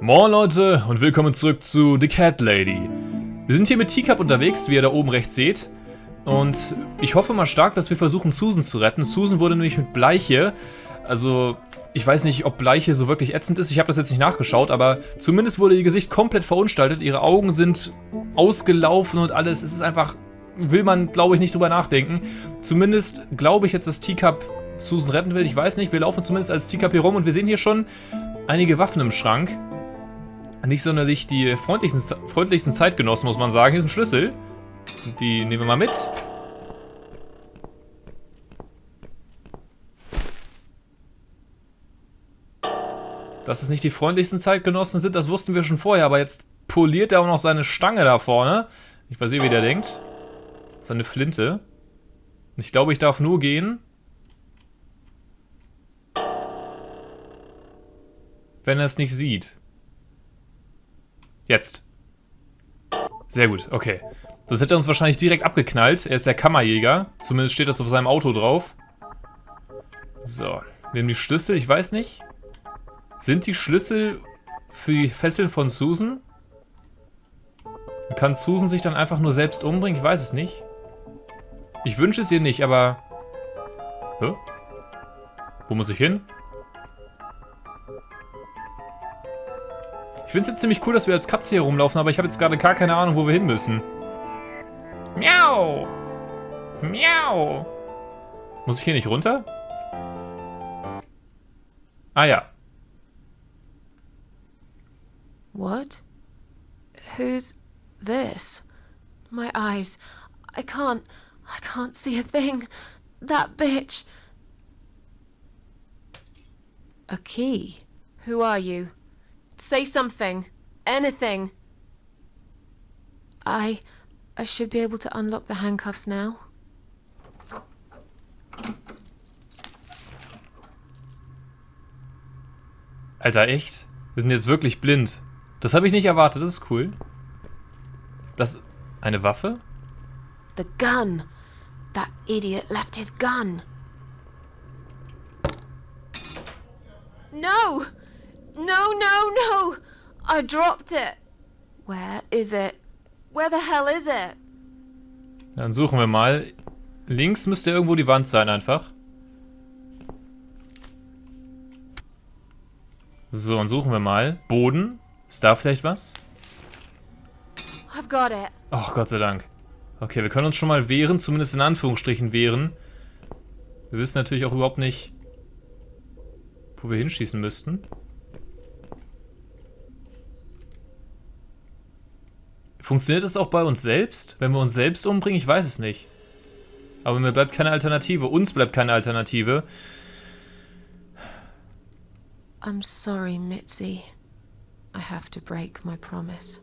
Moin Leute und willkommen zurück zu The Cat Lady. Wir sind hier mit Teacup unterwegs, wie ihr da oben rechts seht. Und ich hoffe mal stark, dass wir versuchen Susan zu retten. Susan wurde nämlich mit Bleiche, also ich weiß nicht, ob Bleiche so wirklich ätzend ist, ich habe das jetzt nicht nachgeschaut, aber zumindest wurde ihr Gesicht komplett verunstaltet, ihre Augen sind ausgelaufen und alles. Es ist einfach, will man glaube ich nicht drüber nachdenken. Zumindest glaube ich jetzt, dass Teacup Susan retten will, ich weiß nicht, wir laufen zumindest als Teacup hier rum und wir sehen hier schon einige Waffen im Schrank. Nicht sonderlich die freundlichsten Zeitgenossen, muss man sagen. Hier ist ein Schlüssel. Die nehmen wir mal mit. Dass es nicht die freundlichsten Zeitgenossen sind, das wussten wir schon vorher. Aber jetzt poliert er auch noch seine Stange da vorne. Ich weiß nicht, wie der denkt. Seine Flinte. Und ich glaube, ich darf nur gehen, wenn er es nicht sieht. Jetzt. Sehr gut, okay. Das hätte er uns wahrscheinlich direkt abgeknallt. Er ist der Kammerjäger. Zumindest steht das auf seinem Auto drauf. So. Wir haben die Schlüssel, ich weiß nicht. Sind die Schlüssel für die Fesseln von Susan? Kann Susan sich dann einfach nur selbst umbringen? Ich weiß es nicht. Ich wünsche es ihr nicht, aber... Hä? Wo muss ich hin? Ich finde es jetzt ziemlich cool, dass wir als Katze hier rumlaufen, aber ich habe jetzt gerade gar keine Ahnung, wo wir hin müssen. Miau! Miau! Muss ich hier nicht runter? Ah ja. What? Who's this? My eyes. I can't see a thing. That bitch. A key. Who are you? Say something. Anything. I should be able to unlock the handcuffs now. Alter, echt? Wir sind jetzt wirklich blind. Das habe ich nicht erwartet, das ist cool. Das... eine Waffe? The gun. That idiot left his gun. No! No, no, no! I dropped it. Where is it? Where the hell is it? Dann suchen wir mal. Links müsste irgendwo die Wand sein, einfach. So, und suchen wir mal. Boden. Ist da vielleicht was? I've got it. Ach, Gott sei Dank. Okay, wir können uns schon mal wehren, zumindest in Anführungsstrichen wehren. Wir wissen natürlich auch überhaupt nicht, wo wir hinschießen müssten. Funktioniert das auch bei uns selbst? Wenn wir uns selbst umbringen? Ich weiß es nicht. Aber mir bleibt keine Alternative. Uns bleibt keine Alternative. I'm sorry, Mitzi. I have to break my promise.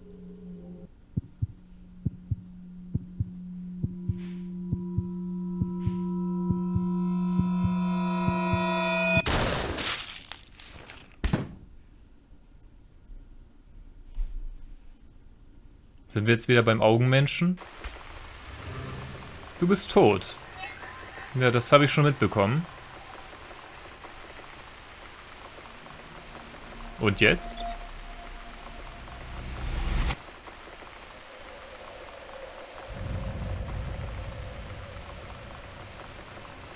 Sind wir jetzt wieder beim Augenmenschen? Du bist tot. Ja, das habe ich schon mitbekommen. Und jetzt?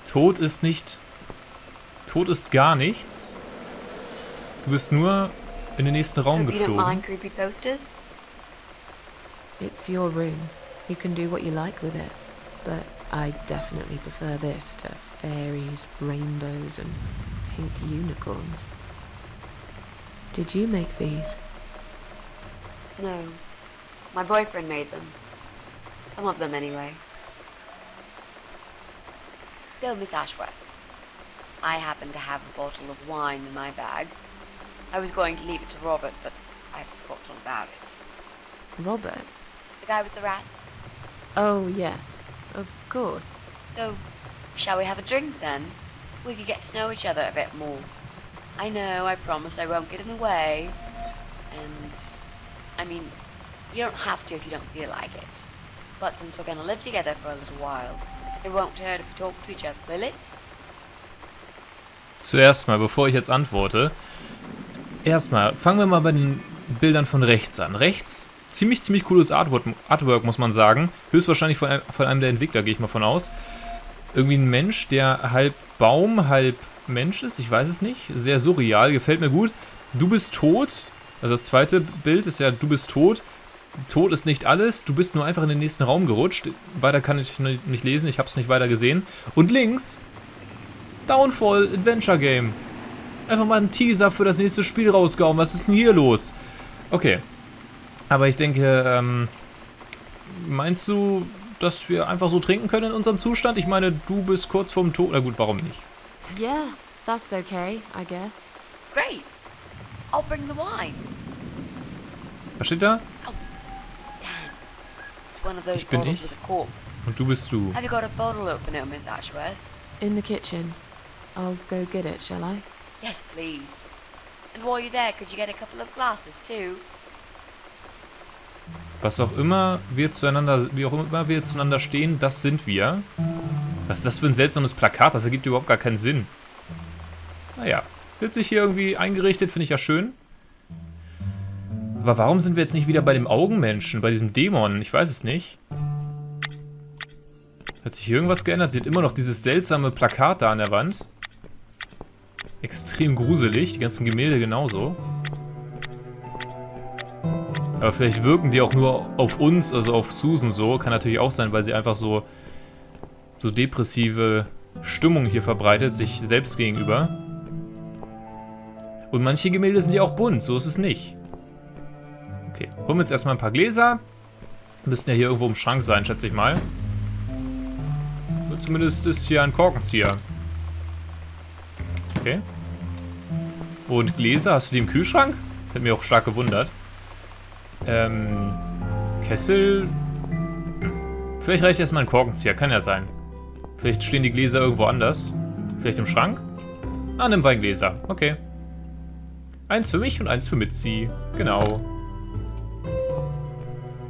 Tod ist nicht... Tod ist gar nichts. Du bist nur in den nächsten Raum geflogen. It's your room. You can do what you like with it. But I definitely prefer this to fairies, rainbows, and pink unicorns. Did you make these? No. My boyfriend made them. Some of them, anyway. So, Miss Ashworth, I happen to have a bottle of wine in my bag. I was going to leave it to Robert, but I forgot all about it. Robert? The guy with the rats? Oh, yes. Of course. So, shall we have a drink, then? We could get to know each other a bit more. I know, I promise I won't get in the way. And, I mean, you don't have to if you don't feel like it. But since we're going to live together for a little while, it won't hurt if we talk to each other, will it? Zuerst mal, bevor ich jetzt antworte. Erstmal, fangen wir mal bei den Bildern von rechts an. Rechts, ziemlich cooles Artwork, muss man sagen. Höchstwahrscheinlich von einem der Entwickler, gehe ich mal von aus. Irgendwie ein Mensch, der halb Baum, halb Mensch ist. Ich weiß es nicht. Sehr surreal, gefällt mir gut. Du bist tot. Also das zweite Bild ist ja, du bist tot. Tod ist nicht alles. Du bist nur einfach in den nächsten Raum gerutscht. Weiter kann ich nicht lesen. Ich habe es nicht weiter gesehen. Und links, Downfall Adventure Game. Einfach mal einen Teaser für das nächste Spiel rausgehauen. Was ist denn hier los? Okay. Aber ich denke, meinst du, dass wir einfach so trinken können in unserem Zustand? Ich meine, du bist kurz vorm Tod. Na gut, warum nicht? Yeah, that's okay, I guess. Great. I'll bring the wine. Was steht da? Oh, damn. It's one of those Ich bin bottles ich. with a cork. Und du bist du. Have you got a bottle opener, Miss Ashworth? In the kitchen. I'll go get it, shall I? Yes, please. And while you're there, could you get a couple of glasses too? Was auch immer wir zueinander, wie auch immer wir zueinander stehen, das sind wir. Was ist das für ein seltsames Plakat? Das ergibt überhaupt gar keinen Sinn. Naja, sitze ich hier irgendwie eingerichtet, finde ich ja schön. Aber warum sind wir jetzt nicht wieder bei dem Augenmenschen, bei diesem Dämon? Ich weiß es nicht. Hat sich hier irgendwas geändert? Sie hat immer noch dieses seltsame Plakat da an der Wand. Extrem gruselig, die ganzen Gemälde genauso. Aber vielleicht wirken die auch nur auf uns, also auf Susan so. Kann natürlich auch sein, weil sie einfach so depressive Stimmung hier verbreitet, sich selbst gegenüber. Und manche Gemälde sind ja auch bunt, so ist es nicht. Okay, holen wir jetzt erstmal ein paar Gläser. Müssten ja hier irgendwo im Schrank sein, schätze ich mal. Zumindest ist hier ein Korkenzieher. Okay. Und Gläser, hast du die im Kühlschrank? Hat mich auch stark gewundert. Kessel. Vielleicht reicht erstmal ein Korkenzieher, kann ja sein. Vielleicht stehen die Gläser irgendwo anders. Vielleicht im Schrank? Ah, nimm Weingläser. Okay. Eins für mich und eins für Mitzi. Genau.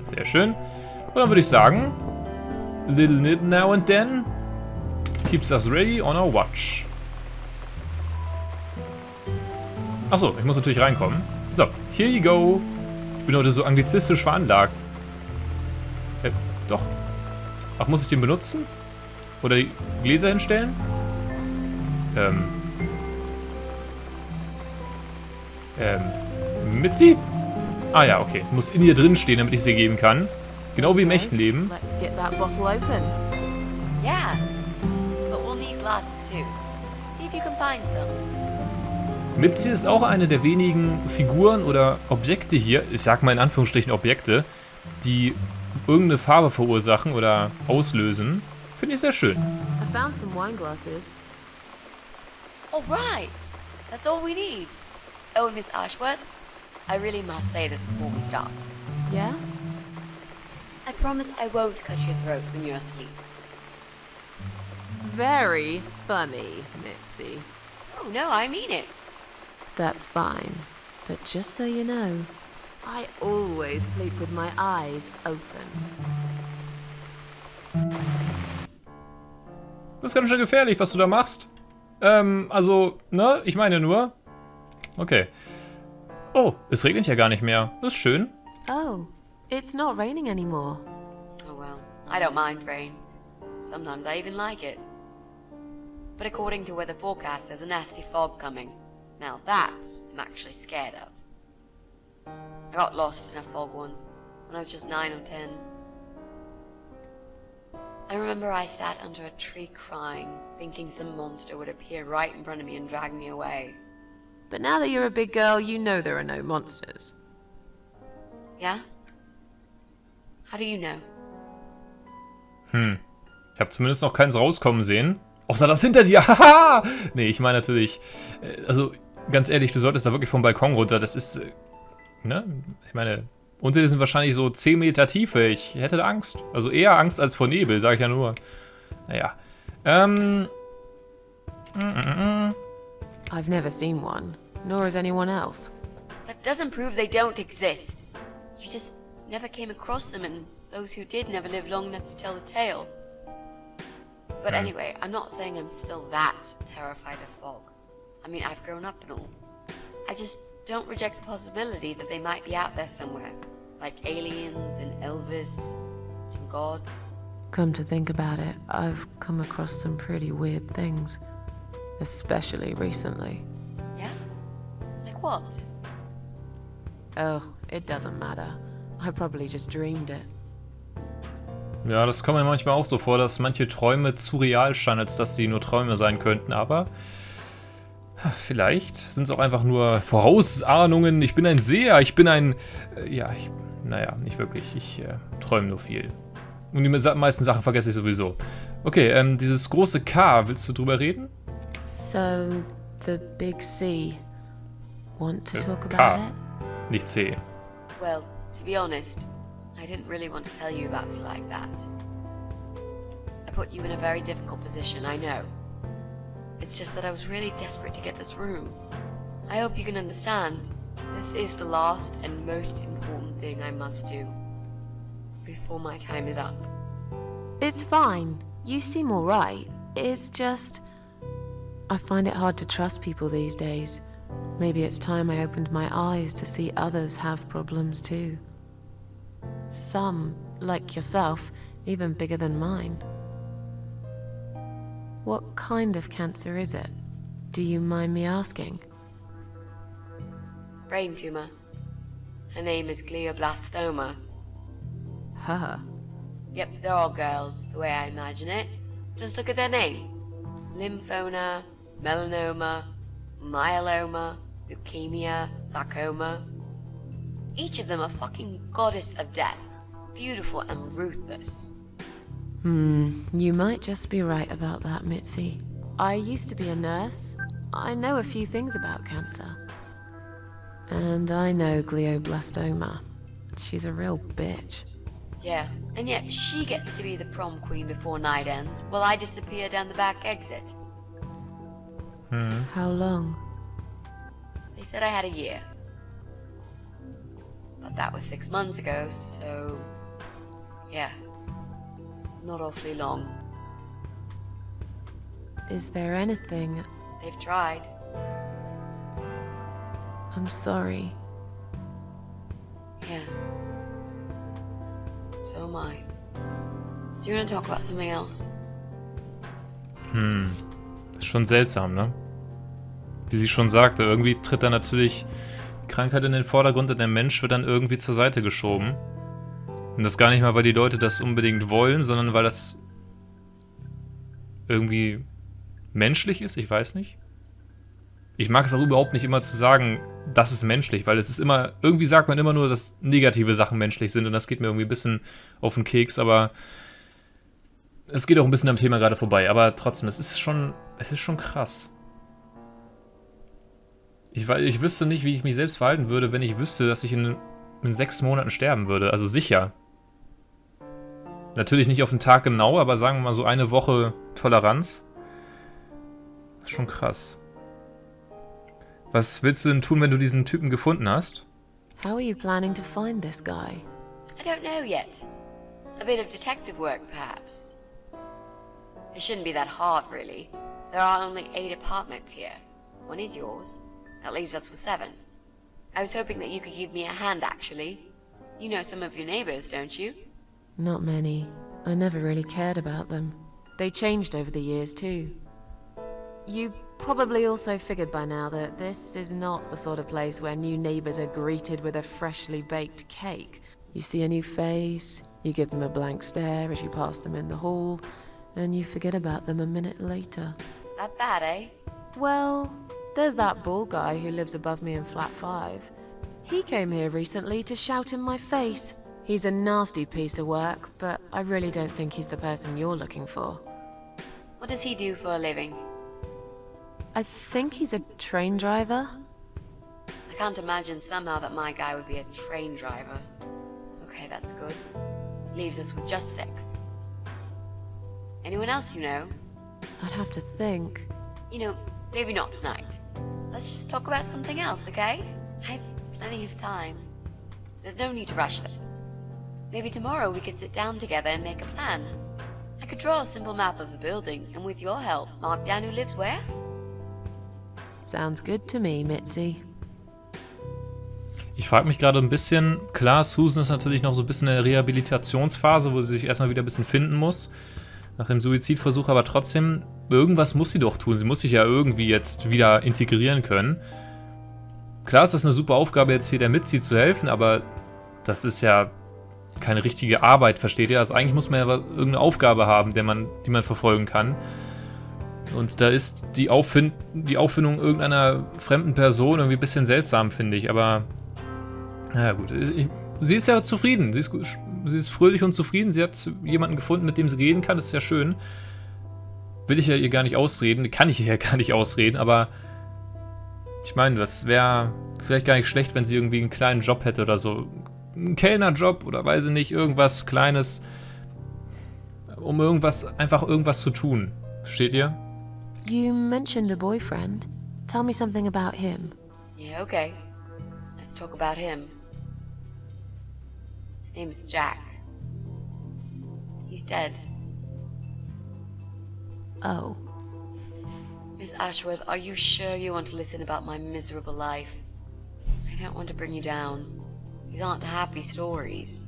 Sehr schön. Und dann würde ich sagen, little nib now and then keeps us ready on our watch. Achso, ich muss natürlich reinkommen. So, here you go. Ich bin heute so anglizistisch veranlagt. Doch. Ach, muss ich den benutzen? Oder die Gläser hinstellen? Mitzi? Ah ja, okay. Muss in ihr drin stehen, damit ich sie geben kann. Genau wie im echten Leben. Let's get that bottle open. Yeah. But we'll need glasses too. See if you can find some. Mitzi ist auch eine der wenigen Figuren oder Objekte hier, ich sag mal in Anführungsstrichen Objekte, die irgendeine Farbe verursachen oder auslösen. Finde ich sehr schön. I found some wine glasses. All right. That's all we need. Oh, and Miss Ashworth, I really must say this before we start. Yeah? I promise I won't cut your throat when you're asleep. Very funny, Mitzi. Oh, no, I mean it. That's fine. But just so you know, I always sleep with my eyes open. Das ist ganz schön gefährlich, was du da machst. Also, ne? Ich meine nur. Okay. Oh, es regnet ja gar nicht mehr. Das ist schön. Oh, it's not raining anymore. Oh, well, I don't mind rain. Sometimes I even like it. But according to weather forecast, there's a nasty fog coming. Now that I'm actually scared of. I got lost in a fog once, when I was just 9 or 10. I remember I sat under a tree crying, thinking some monster would appear right in front of me and drag me away. But now that you're a big girl, you know there are no monsters. Yeah? How do you know? Ich habe zumindest noch keins rauskommen sehen. Außer das hinter dir. Haha! Nee, ich meine natürlich, also ganz ehrlich, du solltest da wirklich vom Balkon runter. Das ist, ne? Ich meine, unter dir sind wahrscheinlich so 10 Meter Tiefe. Ich hätte da Angst. Also eher Angst als vor Nebel, sage ich ja nur. Naja. I've never seen one, nor has anyone else. That doesn't prove they don't exist. You just never came across them, and those who did never lived long enough to tell the tale. But anyway, I'm not saying I'm still that terrified of fog. I mean, I've grown up and all. I just don't reject the possibility that they might be out there somewhere. Like aliens and Elvis and God. Come to think about it, I've come across some pretty weird things. Especially recently. Yeah? Like what? Oh, it doesn't matter. I probably just dreamed it. Ja, das kommt mir manchmal auch so vor, dass manche Träume zu real scheinen, als dass sie nur Träume sein könnten, aber vielleicht sind es auch einfach nur Vorausahnungen. Ich bin ein Seher, ich bin ein... naja, nicht wirklich. Ich träume nur viel. Und die meisten Sachen vergesse ich sowieso. Okay, dieses große K, willst du drüber reden? So, the big C. Want to talk about K, it? nicht C. Well, to be honest, I didn't really want to tell you about it like that. I put you in a very difficult position, I know. It's just that I was really desperate to get this room. I hope you can understand. This is the last and most important thing I must do before my time is up. It's fine. You seem alright. It's just... I find it hard to trust people these days. Maybe it's time I opened my eyes to see others have problems too. Some, like yourself, even bigger than mine. What kind of cancer is it? Do you mind me asking? Brain tumor. Her name is glioblastoma. Huh. Yep, they're all girls, the way I imagine it. Just look at their names. Lymphoma, melanoma, myeloma, leukemia, sarcoma. Each of them a fucking goddess of death. Beautiful and ruthless. You might just be right about that, Mitzi. I used to be a nurse. I know a few things about cancer. And I know glioblastoma. She's a real bitch. Yeah, and yet she gets to be the prom queen before night ends, while I disappear down the back exit. How long? They said I had a year. But that was 6 months ago, so... yeah. Not awfully long. Is there anything... They've tried. I'm sorry. Yeah. So am I. Do you want to talk about something else? Ist schon seltsam, ne? Wie sie schon sagte, irgendwie tritt da natürlich Krankheit in den Vordergrund und der Mensch wird dann irgendwie zur Seite geschoben. Und das gar nicht mal, weil die Leute das unbedingt wollen, sondern weil das irgendwie menschlich ist, ich weiß nicht. Ich mag es auch überhaupt nicht immer zu sagen, das ist menschlich, weil es ist immer, irgendwie sagt man immer nur, dass negative Sachen menschlich sind und das geht mir irgendwie ein bisschen auf den Keks, aber es geht auch ein bisschen am Thema gerade vorbei, aber trotzdem, es ist schon krass. Ich wüsste nicht, wie ich mich selbst verhalten würde, wenn ich wüsste, dass ich in 6 Monaten sterben würde, also sicher. Natürlich nicht auf den Tag genau, aber sagen wir mal so eine Woche Toleranz. Das ist schon krass. Was willst du denn tun, wenn du diesen Typen gefunden hast? How are you planning to find this guy? I don't know yet. A bit of detective work, perhaps. It shouldn't be that hard, really. There are only 8 apartments here. 1 is yours. That leaves us with 7. I was hoping that you could give me a hand, actually. You know some of your neighbors, don't you? Not many. I never really cared about them. They changed over the years too. You probably also figured by now that this is not the sort of place where new neighbors are greeted with a freshly baked cake. You see a new face, you give them a blank stare as you pass them in the hall, and you forget about them a minute later. That bad, eh? Well, there's that bald guy who lives above me in flat 5. He came here recently to shout in my face. He's a nasty piece of work, but I really don't think he's the person you're looking for. What does he do for a living? I think he's a train driver. I can't imagine somehow that my guy would be a train driver. Okay, that's good. Leaves us with just 6. Anyone else you know? I'd have to think. You know, maybe not tonight. Let's just talk about something else, okay? I have plenty of time. There's no need to rush this. Maybe tomorrow we could sit down together and make a plan. I could draw a simple map of the building, and with your help, mark down who lives where. Sounds good to me, Mitzi. Ich frage mich gerade ein bisschen, klar, Susan ist natürlich noch so ein bisschen eine Rehabilitationsphase, wo sie sich erstmal wieder ein bisschen finden muss, nach dem Suizidversuch, aber trotzdem, irgendwas muss sie doch tun. Sie muss sich ja irgendwie jetzt wieder integrieren können. Klar ist das eine super Aufgabe, jetzt hier der Mitzi zu helfen, aber das ist ja keine richtige Arbeit, versteht ihr? Also eigentlich muss man ja irgendeine Aufgabe haben, die man verfolgen kann. Und da ist die Auffindung irgendeiner fremden Person irgendwie ein bisschen seltsam, finde ich, aber naja gut, sie ist ja zufrieden, sie ist fröhlich und zufrieden, sie hat jemanden gefunden, mit dem sie reden kann, das ist ja schön. Will ich ja ihr gar nicht ausreden, kann ich ihr ja gar nicht ausreden, aber ich meine, das wäre vielleicht gar nicht schlecht, wenn sie irgendwie einen kleinen Job hätte oder so. Einen Kellnerjob oder weiß ich nicht, irgendwas Kleines, um einfach irgendwas zu tun. Versteht ihr? You mentioned a boyfriend. Tell me something about him. Yeah, okay. Let's talk about him. His name is Jack. He's dead. Oh. Miss Ashworth, are you sure you want to listen about my miserable life? I don't want to bring you down. These aren't happy stories.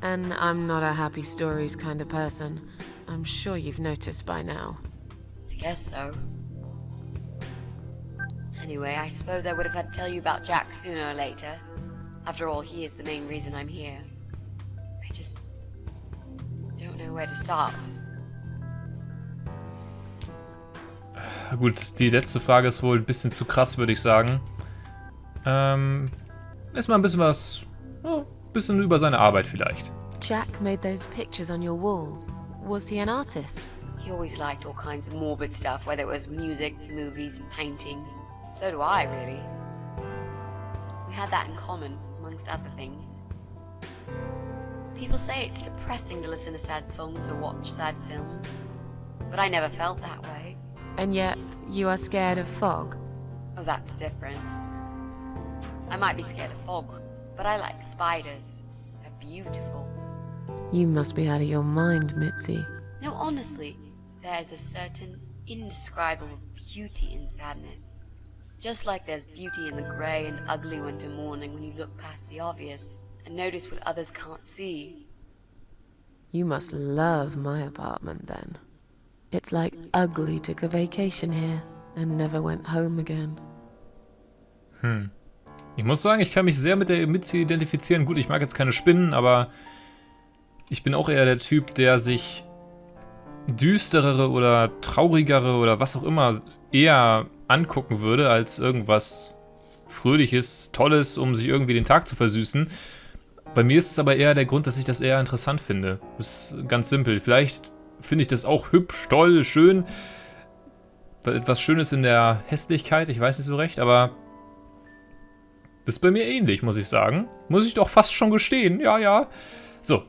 And I'm not a happy stories kind of person. I'm sure you've noticed by now. I guess so. Anyway, I suppose I would have had to tell you about Jack sooner or later. After all, he is the main reason I'm here. I just don't know where to start. Gut, die letzte Frage ist wohl ein bisschen zu krass, würde ich sagen. Ist mal ein bisschen über seine Arbeit vielleicht. Jack made those pictures on your wall. Was he an artist? He always liked all kinds of morbid stuff, whether it was music, movies, paintings. So do I, really. We had that in common, amongst other things. People say it's depressing to listen to sad songs or watch sad films, but I never felt that way. And yet, you are scared of fog? Oh, that's different. I might be scared of fog, but I like spiders. They're beautiful. You must be out of your mind, Mitzi. No, honestly, there's a certain indescribable beauty in sadness. Just like there's beauty in the grey and ugly winter morning when you look past the obvious and notice what others can't see. You must love my apartment then. It's like Ugly took a vacation here and never went home again. Ich muss sagen, ich kann mich sehr mit der Mitzi identifizieren. Gut, ich mag jetzt keine Spinnen, aber ich bin auch eher der Typ, der sich düsterere oder traurigere oder was auch immer eher angucken würde, als irgendwas Fröhliches, Tolles, um sich irgendwie den Tag zu versüßen. Bei mir ist es aber eher der Grund, dass ich das eher interessant finde. Das ist ganz simpel. Vielleicht finde ich das auch hübsch, toll, schön. Etwas Schönes in der Hässlichkeit, ich weiß nicht so recht, aber das ist bei mir ähnlich, muss ich sagen. Muss ich doch fast schon gestehen, ja. So.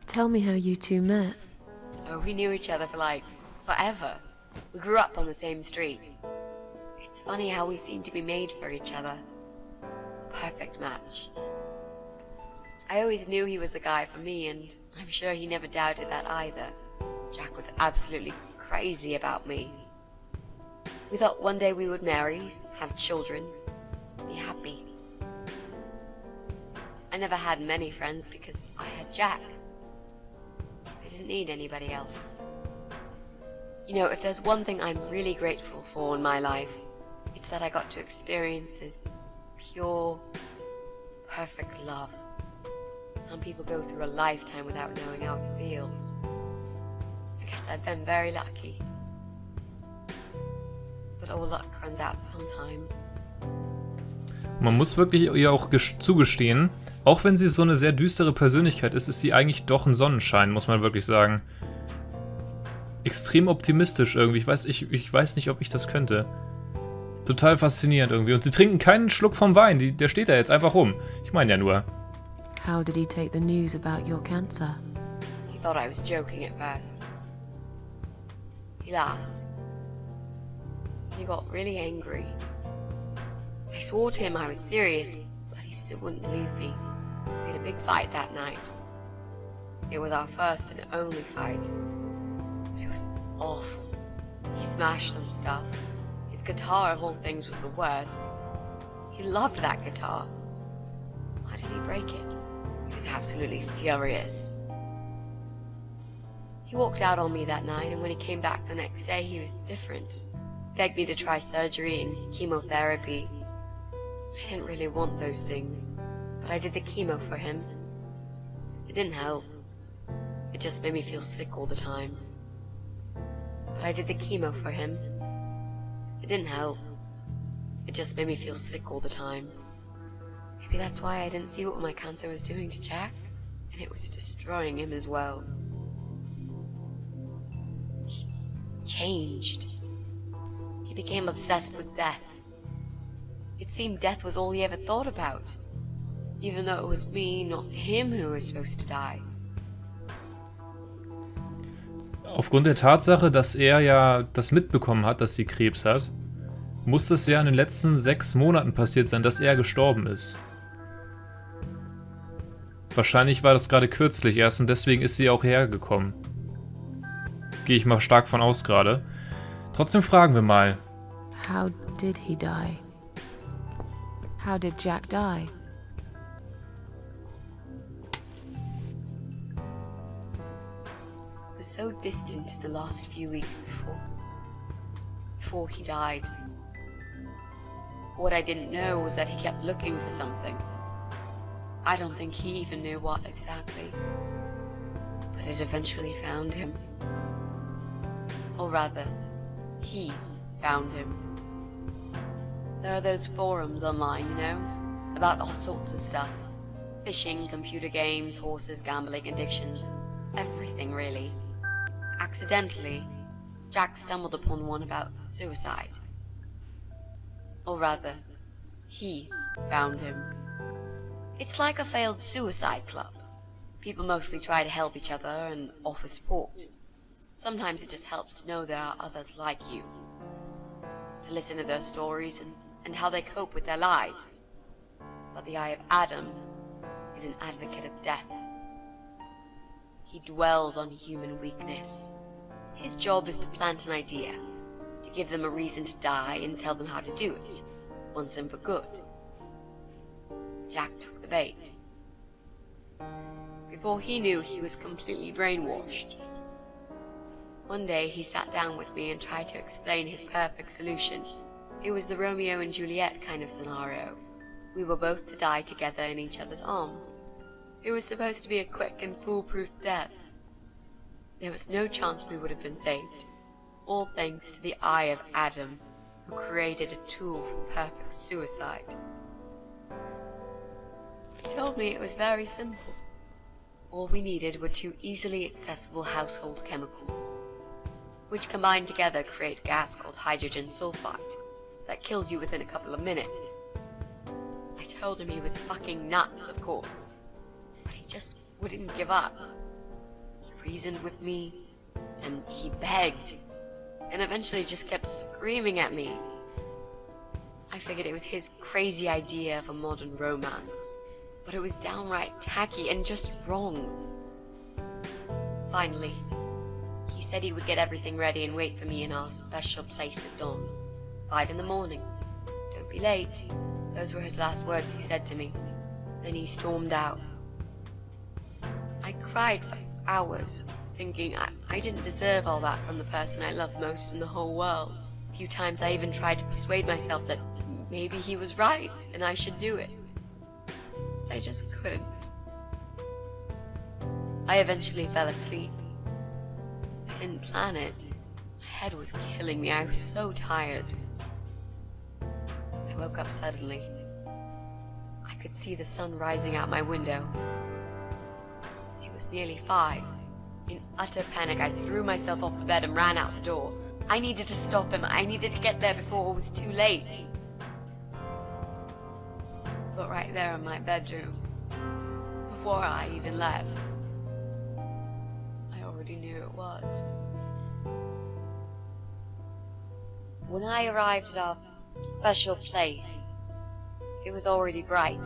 Tell me how you two met. Oh, we knew each other for like forever. We grew up on the same street. It's funny how we seem to be made for each other. Perfect match. I always knew he was the guy for me, and I'm sure he never doubted that either. Jack was absolutely crazy about me. We thought one day we would marry, have children, be happy. I never had many friends because I had Jack. I didn't need anybody else. You know, if there's one thing I'm really grateful for in my life, it's that I got to experience this pure, perfect love. Some people go through a lifetime without knowing how it feels. I guess I've been very lucky. But all luck runs out sometimes. Man muss wirklich ihr auch zugestehen, auch wenn sie so eine sehr düstere Persönlichkeit ist, ist sie eigentlich doch ein Sonnenschein, muss man wirklich sagen. Extrem optimistisch irgendwie. Ich weiß nicht, ob ich das könnte. Total faszinierend irgendwie. Und sie trinken keinen Schluck vom Wein. Der steht da jetzt einfach rum. Ich meine ja nur. How did he take the news about your cancer? He thought I was joking at first. He laughed. He got really angry. I swore to him I was serious, but he still wouldn't believe me. We had a big fight that night. It was our first and only fight. But it was awful. He smashed some stuff. His guitar of all things was the worst. He loved that guitar. break it. He was absolutely furious. He walked out on me that night, and when he came back the next day, he was different. Begged me to try surgery and chemotherapy. I didn't really want those things, but I did the chemo for him. It didn't help. It just made me feel sick all the time. But I did the chemo for him. It didn't help. It just made me feel sick all the time. Maybe that's why I didn't see what my cancer was doing to Jack, and it was destroying him as well. He changed. He became obsessed with death. It seemed death was all he ever thought about, even though it was me, not him, who was supposed to die. Aufgrund der Tatsache, dass er ja das mitbekommen hat, dass sie Krebs hat, muss es ja in den letzten 6 Monaten passiert sein, dass er gestorben ist. Wahrscheinlich war das gerade kürzlich erst und deswegen ist sie auch hergekommen. Gehe ich mal stark von aus gerade. Trotzdem fragen wir mal. How did he die? How did Jack die? It was so distant to the last few weeks before he died. What I didn't know was that he kept looking for something. I don't think he even knew what exactly, but it eventually found him. Or rather, he found him. There are those forums online, you know, about all sorts of stuff. Fishing, computer games, horses, gambling, addictions, everything really. Accidentally, Jack stumbled upon one about suicide. Or rather, he found him. It's like a failed suicide club. People mostly try to help each other and offer support. Sometimes it just helps to know there are others like you. To listen to their stories and how they cope with their lives. But the Eye of Adam is an advocate of death. He dwells on human weakness. His job is to plant an idea, to give them a reason to die and tell them how to do it, once and for good. Jack took the bait. Before he knew, he was completely brainwashed. One day he sat down with me and tried to explain his perfect solution. It was the Romeo and Juliet kind of scenario. We were both to die together in each other's arms. It was supposed to be a quick and foolproof death. There was no chance we would have been saved. All thanks to the Eye of Adam, who created a tool for perfect suicide. He told me it was very simple. All we needed were 2 easily accessible household chemicals, which combined together create a gas called hydrogen sulfide that kills you within a couple of minutes. I told him he was fucking nuts, of course, but he just wouldn't give up. He reasoned with me, and he begged, and eventually just kept screaming at me. I figured it was his crazy idea of a modern romance, but it was downright tacky and just wrong. Finally, he said he would get everything ready and wait for me in our special place at dawn, 5 in the morning. Don't be late. Those were his last words he said to me. Then he stormed out. I cried for hours, thinking I didn't deserve all that from the person I loved most in the whole world. A few times I even tried to persuade myself that maybe he was right and I should do it. I just couldn't. I eventually fell asleep. I didn't plan it. My head was killing me. I was so tired. I woke up suddenly. I could see the sun rising out my window. It was nearly 5. In utter panic, I threw myself off the bed and ran out the door. I needed to stop him. I needed to get there before it was too late. But right there in my bedroom, before I even left, I already knew it was. When I arrived at our special place, it was already bright.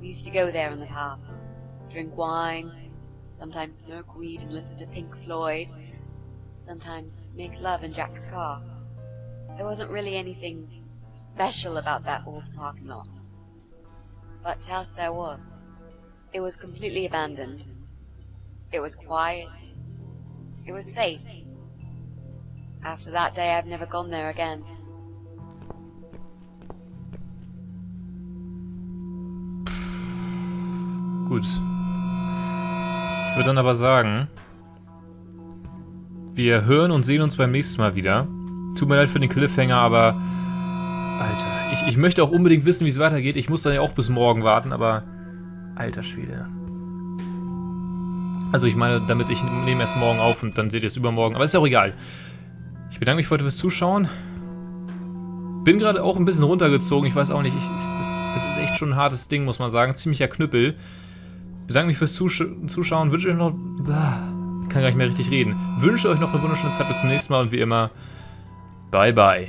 We used to go there in the past, drink wine, sometimes smoke weed and listen to Pink Floyd, sometimes make love in Jack's car. There wasn't really anything special about that old parking lot. But to us there was. It was completely abandoned. It was quiet. It was safe. After that day, I've never gone there again. Gut. Ich würde dann aber sagen, wir hören und sehen uns beim nächsten Mal wieder. Tut mir leid für den Cliffhanger, aber... Alter, ich möchte auch unbedingt wissen, wie es weitergeht. Ich muss dann ja auch bis morgen warten, aber... Alter Schwede. Also ich meine, damit ich nehme erst morgen auf und dann seht ihr es übermorgen. Aber ist ja auch egal. Ich bedanke mich für heute fürs Zuschauen. Bin gerade auch ein bisschen runtergezogen. Ich weiß auch nicht. Es ist echt schon ein hartes Ding, muss man sagen. Ziemlicher Knüppel. Bedanke mich fürs Zuschauen. Wünsche euch noch... Ich kann gar nicht mehr richtig reden. Wünsche euch noch eine wunderschöne Zeit bis zum nächsten Mal. Und wie immer, bye bye.